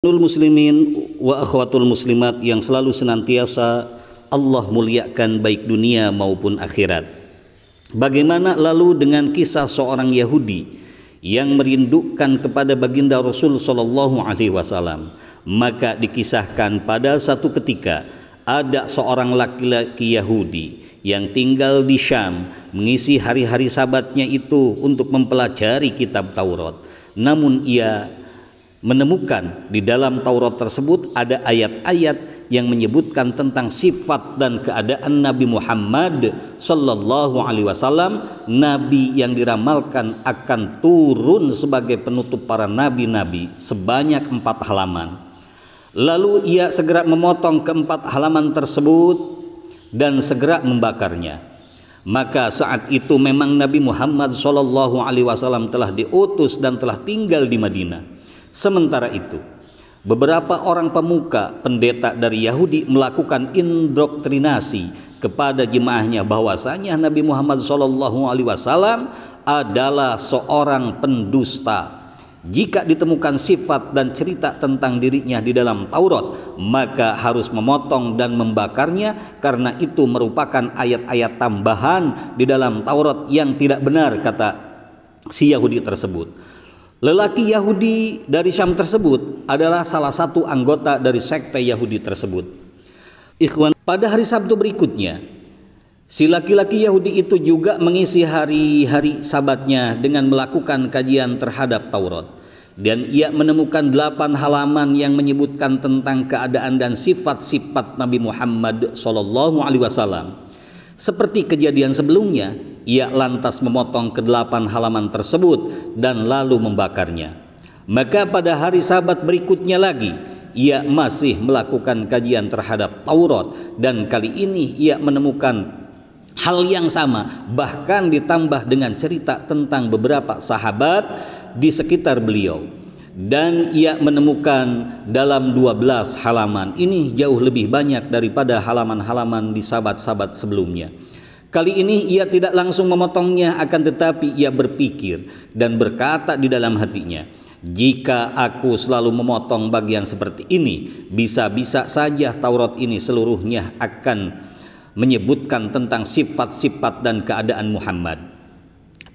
Muslimin wa akhwatul muslimat yang selalu senantiasa Allah muliakan baik dunia maupun akhirat. Bagaimana lalu dengan kisah seorang Yahudi yang merindukan kepada baginda Rasul sallallahu alaihi wasallam? Maka dikisahkan pada satu ketika ada seorang laki-laki Yahudi yang tinggal di Syam, mengisi hari-hari sabatnya itu untuk mempelajari kitab Taurat. Namun ia menemukan di dalam Taurat tersebut ada ayat-ayat yang menyebutkan tentang sifat dan keadaan Nabi Muhammad sallallahu alaihi wasallam, nabi yang diramalkan akan turun sebagai penutup para nabi-nabi sebanyak 4 halaman. Lalu ia segera memotong ke-4 halaman tersebut dan segera membakarnya. Maka saat itu memang Nabi Muhammad sallallahu alaihi wasallam telah diutus dan telah tinggal di Madinah. Sementara itu, beberapa orang pemuka pendeta dari Yahudi melakukan indoktrinasi kepada jemaahnya bahwasanya Nabi Muhammad SAW adalah seorang pendusta. Jika ditemukan sifat dan cerita tentang dirinya di dalam Taurat, maka harus memotong dan membakarnya karena itu merupakan ayat-ayat tambahan di dalam Taurat yang tidak benar, kata si Yahudi tersebut. Lelaki Yahudi dari Syam tersebut adalah salah satu anggota dari sekte Yahudi tersebut. Ikhwan, pada hari Sabtu berikutnya, si laki-laki Yahudi itu juga mengisi hari-hari sabatnya dengan melakukan kajian terhadap Taurat. Dan ia menemukan 8 halaman yang menyebutkan tentang keadaan dan sifat-sifat Nabi Muhammad SAW. Seperti kejadian sebelumnya, ia lantas memotong ke-8 halaman tersebut dan lalu membakarnya. Maka pada hari Sabat berikutnya lagi, ia masih melakukan kajian terhadap Taurat dan kali ini ia menemukan hal yang sama, bahkan ditambah dengan cerita tentang beberapa sahabat di sekitar beliau. Dan ia menemukan dalam 12 halaman. Ini jauh lebih banyak daripada halaman-halaman di sahabat-sahabat sebelumnya. Kali ini ia tidak langsung memotongnya, akan tetapi ia berpikir dan berkata di dalam hatinya, jika aku selalu memotong bagian seperti ini, bisa-bisa saja Taurat ini seluruhnya akan menyebutkan tentang sifat-sifat dan keadaan Muhammad.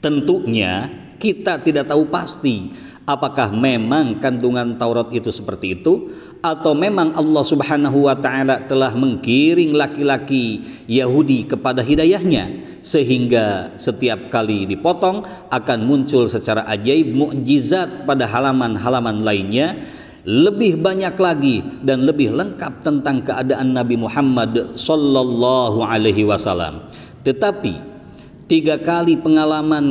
Tentunya kita tidak tahu pasti apakah memang kandungan Taurat itu seperti itu, atau memang Allah Subhanahu wa taala telah menggiring laki-laki Yahudi kepada hidayahnya sehingga setiap kali dipotong akan muncul secara ajaib mukjizat pada halaman-halaman lainnya lebih banyak lagi dan lebih lengkap tentang keadaan Nabi Muhammad sallallahu alaihi wasallam. Tetapi 3 kali pengalaman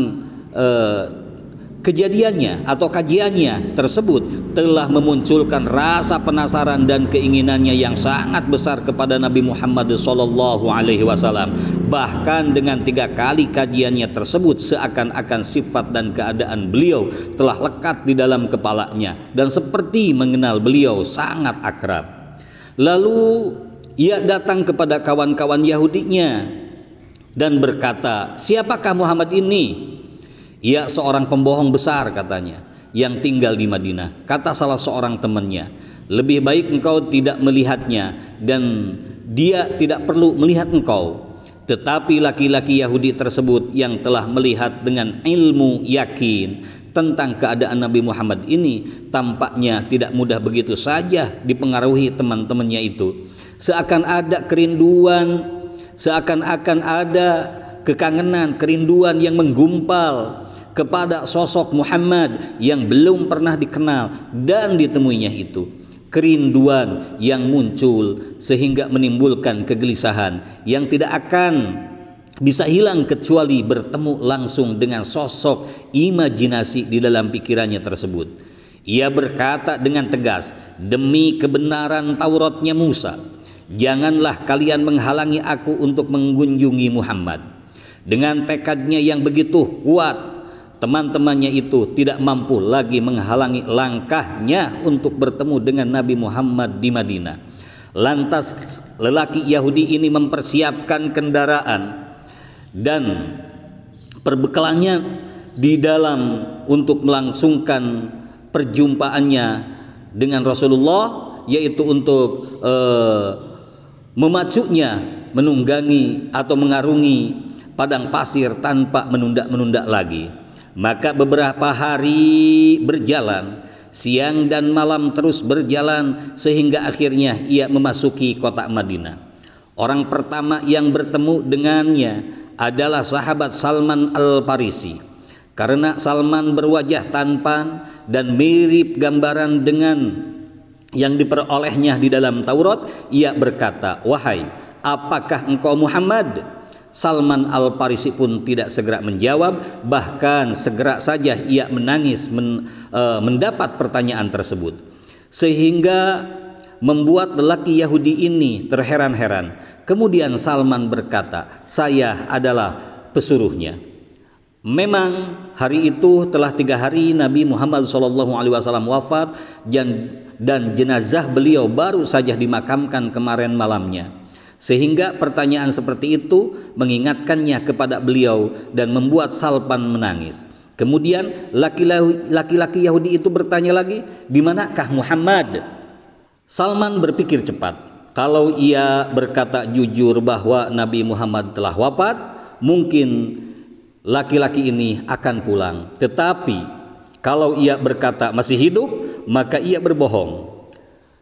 kejadiannya atau kajiannya tersebut telah memunculkan rasa penasaran dan keinginannya yang sangat besar kepada Nabi Muhammad sallallahu alaihi wasallam. Bahkan dengan 3 kali kajiannya tersebut seakan-akan sifat dan keadaan beliau telah lekat di dalam kepalanya dan seperti mengenal beliau sangat akrab. Lalu ia datang kepada kawan-kawan Yahudinya dan berkata, "Siapakah Muhammad ini?" "Ia seorang pembohong besar," katanya, "yang tinggal di Madinah." Kata salah seorang temannya, "Lebih baik engkau tidak melihatnya dan dia tidak perlu melihat engkau." Tetapi laki-laki Yahudi tersebut yang telah melihat dengan ilmu yakin tentang keadaan Nabi Muhammad ini tampaknya tidak mudah begitu saja dipengaruhi teman-temannya itu. Seakan-akan ada kekangenan, kerinduan yang menggumpal kepada sosok Muhammad yang belum pernah dikenal dan ditemuinya itu. Kerinduan yang muncul sehingga menimbulkan kegelisahan yang tidak akan bisa hilang kecuali bertemu langsung dengan sosok imajinasi di dalam pikirannya tersebut. Ia berkata dengan tegas, "Demi kebenaran Tauratnya Musa, janganlah kalian menghalangi aku untuk mengunjungi Muhammad." Dengan tekadnya yang begitu kuat, teman-temannya itu tidak mampu lagi menghalangi langkahnya untuk bertemu dengan Nabi Muhammad di Madinah. Lantas lelaki Yahudi ini mempersiapkan kendaraan dan perbekalannya di dalam untuk melangsungkan perjumpaannya dengan Rasulullah, yaitu untuk memacunya menunggangi atau mengarungi padang pasir tanpa menunda-menunda lagi. Maka beberapa hari berjalan, siang dan malam terus berjalan, sehingga akhirnya ia memasuki kota Madinah. Orang pertama yang bertemu dengannya adalah sahabat Salman Al-Farisi. Karena Salman berwajah tampan dan mirip gambaran dengan yang diperolehnya di dalam Taurat, ia berkata, "Wahai, apakah engkau Muhammad?" Salman Al-Farisi pun tidak segera menjawab, bahkan segera saja ia menangis mendapat pertanyaan tersebut, sehingga membuat lelaki Yahudi ini terheran-heran. Kemudian Salman berkata, "Saya adalah pesuruhnya." Memang hari itu telah 3 hari Nabi Muhammad SAW wafat, dan jenazah beliau baru saja dimakamkan kemarin malamnya, sehingga pertanyaan seperti itu mengingatkannya kepada beliau dan membuat Salman menangis. Kemudian laki-laki Yahudi itu bertanya lagi, "Di manakah Muhammad?" Salman berpikir cepat. Kalau ia berkata jujur bahwa Nabi Muhammad telah wafat, mungkin laki-laki ini akan pulang. Tetapi kalau ia berkata masih hidup, maka ia berbohong.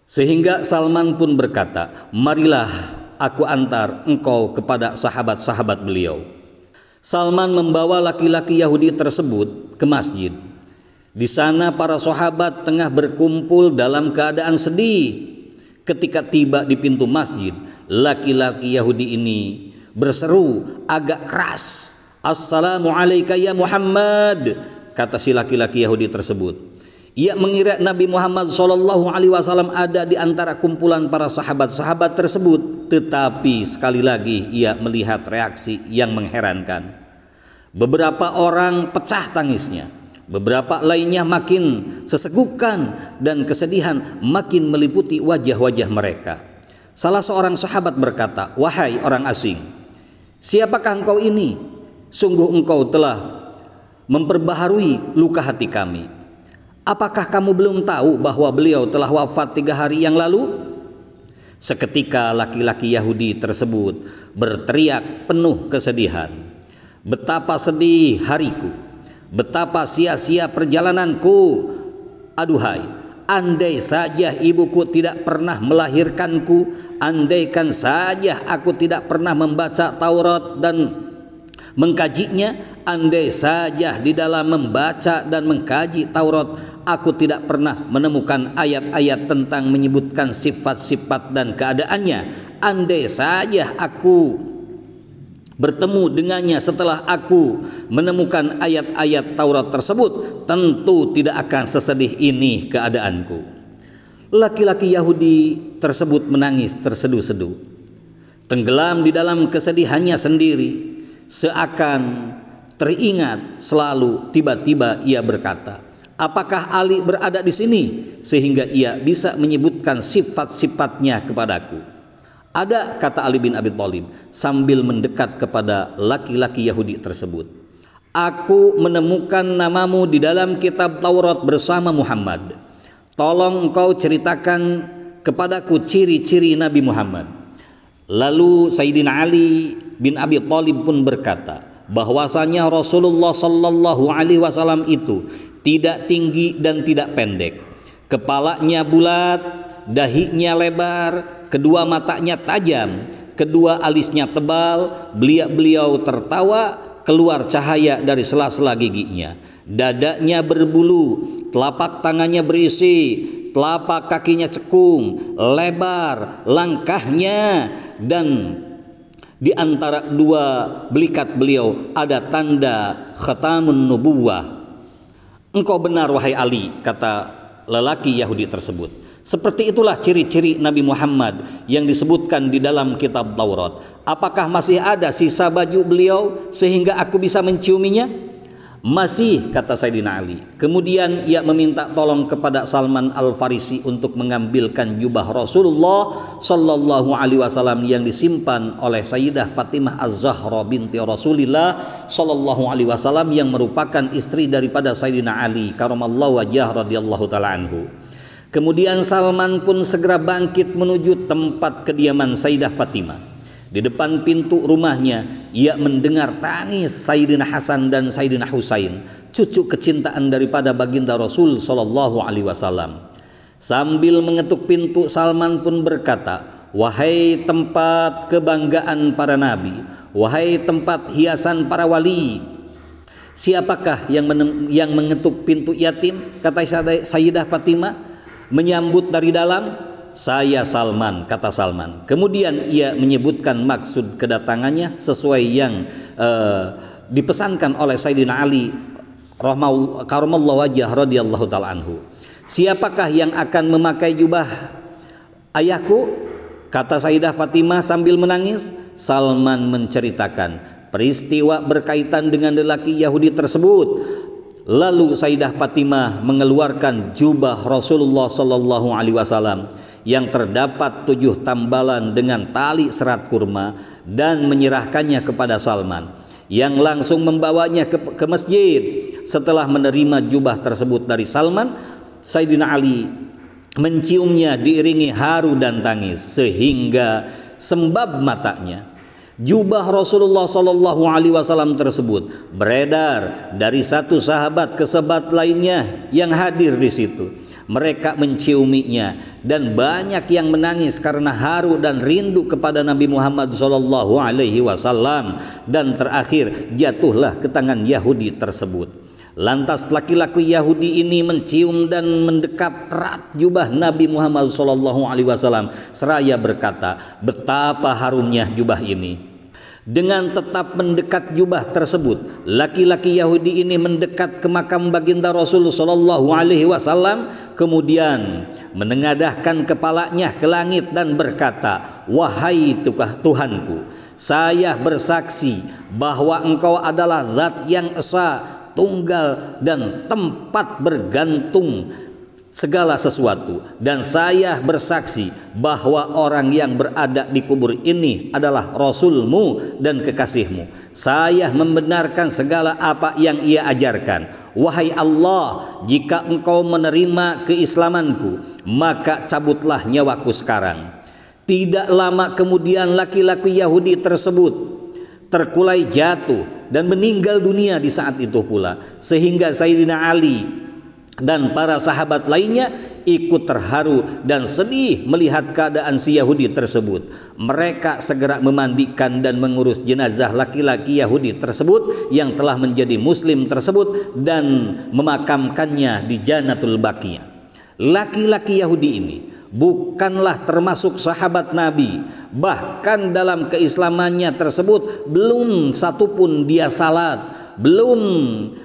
Sehingga Salman pun berkata, "Marilah aku antar engkau kepada sahabat-sahabat beliau." Salman membawa laki-laki Yahudi tersebut ke masjid. Di sana para sahabat tengah berkumpul dalam keadaan sedih. Ketika tiba di pintu masjid, laki-laki Yahudi ini berseru agak keras, "Assalamu alayka ya Muhammad," kata si laki-laki Yahudi tersebut. Ia mengira Nabi Muhammad SAW ada di antara kumpulan para sahabat-sahabat tersebut, tetapi sekali lagi ia melihat reaksi yang mengherankan. Beberapa orang pecah tangisnya, beberapa lainnya makin sesegukan, dan kesedihan makin meliputi wajah-wajah mereka. Salah seorang sahabat berkata, "Wahai orang asing, siapakah engkau ini? Sungguh engkau telah memperbaharui luka hati kami. Apakah kamu belum tahu bahwa beliau telah wafat 3 hari yang lalu?" Seketika laki-laki Yahudi tersebut berteriak penuh kesedihan, "Betapa sedih hariku, betapa sia-sia perjalananku. Aduhai, andai saja ibuku tidak pernah melahirkanku, andaikan saja aku tidak pernah membaca Taurat dan mengkajinya, andai saja di dalam membaca dan mengkaji Taurat aku tidak pernah menemukan ayat-ayat tentang menyebutkan sifat-sifat dan keadaannya, andai saja aku bertemu dengannya setelah aku menemukan ayat-ayat Taurat tersebut, tentu tidak akan sesedih ini keadaanku." Laki-laki Yahudi tersebut menangis terseduh-seduh, tenggelam di dalam kesedihannya sendiri. Seakan teringat selalu, tiba-tiba ia berkata, "Apakah Ali berada di sini sehingga ia bisa menyebutkan sifat-sifatnya kepadaku?" "Ada," kata Ali bin Abi Thalib sambil mendekat kepada laki-laki Yahudi tersebut. "Aku menemukan namamu di dalam kitab Taurat bersama Muhammad. Tolong engkau ceritakan kepadaku ciri-ciri Nabi Muhammad." Lalu Sayyidina Ali bin Abi Thalib pun berkata bahwasanya Rasulullah sallallahu alaihi wasallam itu tidak tinggi dan tidak pendek. Kepalanya bulat, dahinya lebar, kedua matanya tajam, kedua alisnya tebal, beliau tertawa, keluar cahaya dari sela-sela giginya. Dadanya berbulu, telapak tangannya berisi, telapak kakinya cekung, lebar langkahnya, dan di antara 2 belikat beliau ada tanda khatamun nubuwah. "Engkau benar wahai Ali," kata lelaki Yahudi tersebut. "Seperti itulah ciri-ciri Nabi Muhammad yang disebutkan di dalam kitab Taurat. Apakah masih ada sisa baju beliau sehingga aku bisa menciuminya?" "Masih," kata Sayyidina Ali. Kemudian ia meminta tolong kepada Salman Al-Farisi untuk mengambilkan jubah Rasulullah sallallahu alaihi wasallam yang disimpan oleh Sayyidah Fatimah Az-Zahra binti Rasulillah sallallahu alaihi wasallam, yang merupakan istri daripada Sayyidina Ali karamallahu wajhah radhiyallahu taala anhu. Kemudian Salman pun segera bangkit menuju tempat kediaman Sayyidah Fatimah. Di depan pintu rumahnya ia mendengar tangis Sayyidina Hasan dan Sayyidina Husain, cucu kecintaan daripada baginda Rasul sallallahu alaihi wasallam. Sambil mengetuk pintu, Salman pun berkata, "Wahai tempat kebanggaan para nabi, wahai tempat hiasan para wali, siapakah yang mengetuk pintu yatim?" Kata Sayyidah Fatimah menyambut dari dalam. "Saya Salman," kata Salman. Kemudian ia menyebutkan maksud kedatangannya sesuai yang dipesankan oleh Sayyidina Ali karamallahu wajhah radhiyallahu taala anhu. "Siapakah yang akan memakai jubah ayahku?" kata Sayyidah Fatimah sambil menangis. Salman menceritakan peristiwa berkaitan dengan lelaki Yahudi tersebut. Lalu Sayyidah Fatimah mengeluarkan jubah Rasulullah sallallahu alaihi wasallam yang terdapat 7 tambalan dengan tali serat kurma dan menyerahkannya kepada Salman, yang langsung membawanya ke masjid. Setelah menerima jubah tersebut dari Salman, Sayyidina Ali menciumnya diiringi haru dan tangis sehingga sembab matanya. Jubah Rasulullah sallallahu alaihi wasallam tersebut beredar dari satu sahabat ke sahabat lainnya yang hadir di situ. Mereka menciuminya dan banyak yang menangis karena haru dan rindu kepada Nabi Muhammad sallallahu alaihi wasallam, dan terakhir jatuhlah ke tangan Yahudi tersebut. Lantas laki-laki Yahudi ini mencium dan mendekap erat jubah Nabi Muhammad SAW seraya berkata, "Betapa harumnya jubah ini." Dengan tetap mendekat jubah tersebut, laki-laki Yahudi ini mendekat ke makam baginda Rasul SAW, kemudian menengadahkan kepalanya ke langit dan berkata, "Wahai Tuhanku, saya bersaksi bahwa Engkau adalah Zat yang Esa, tunggal dan tempat bergantung segala sesuatu, dan saya bersaksi bahwa orang yang berada di kubur ini adalah Rasulmu dan kekasihmu. Saya membenarkan segala apa yang ia ajarkan. Wahai Allah, jika Engkau menerima keislamanku, maka cabutlah nyawaku sekarang." Tidak lama kemudian laki-laki Yahudi tersebut terkulai jatuh dan meninggal dunia di saat itu pula, sehingga Sayyidina Ali dan para sahabat lainnya ikut terharu dan sedih melihat keadaan si Yahudi tersebut. Mereka segera memandikan dan mengurus jenazah laki-laki Yahudi tersebut yang telah menjadi muslim tersebut dan memakamkannya di Jannatul Baqiyah. Laki-laki Yahudi ini bukanlah termasuk sahabat Nabi. Bahkan dalam keislamannya tersebut belum satupun dia salat, belum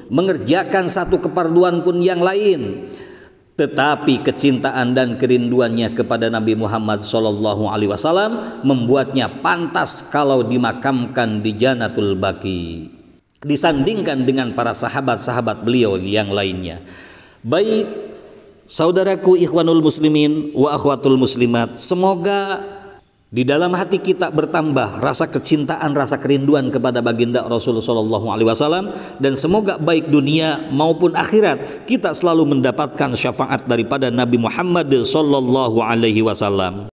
mengerjakan satu keparduan pun yang lain. Tetapi kecintaan dan kerinduannya kepada Nabi Muhammad SAW membuatnya pantas kalau dimakamkan di Jannatul Baqi, disandingkan dengan para sahabat-sahabat beliau yang lainnya. Baik, saudaraku ikhwanul muslimin wa akhwatul muslimat, semoga di dalam hati kita bertambah rasa kecintaan, rasa kerinduan kepada baginda Rasulullah SAW, dan semoga baik dunia maupun akhirat kita selalu mendapatkan syafaat daripada Nabi Muhammad SAW.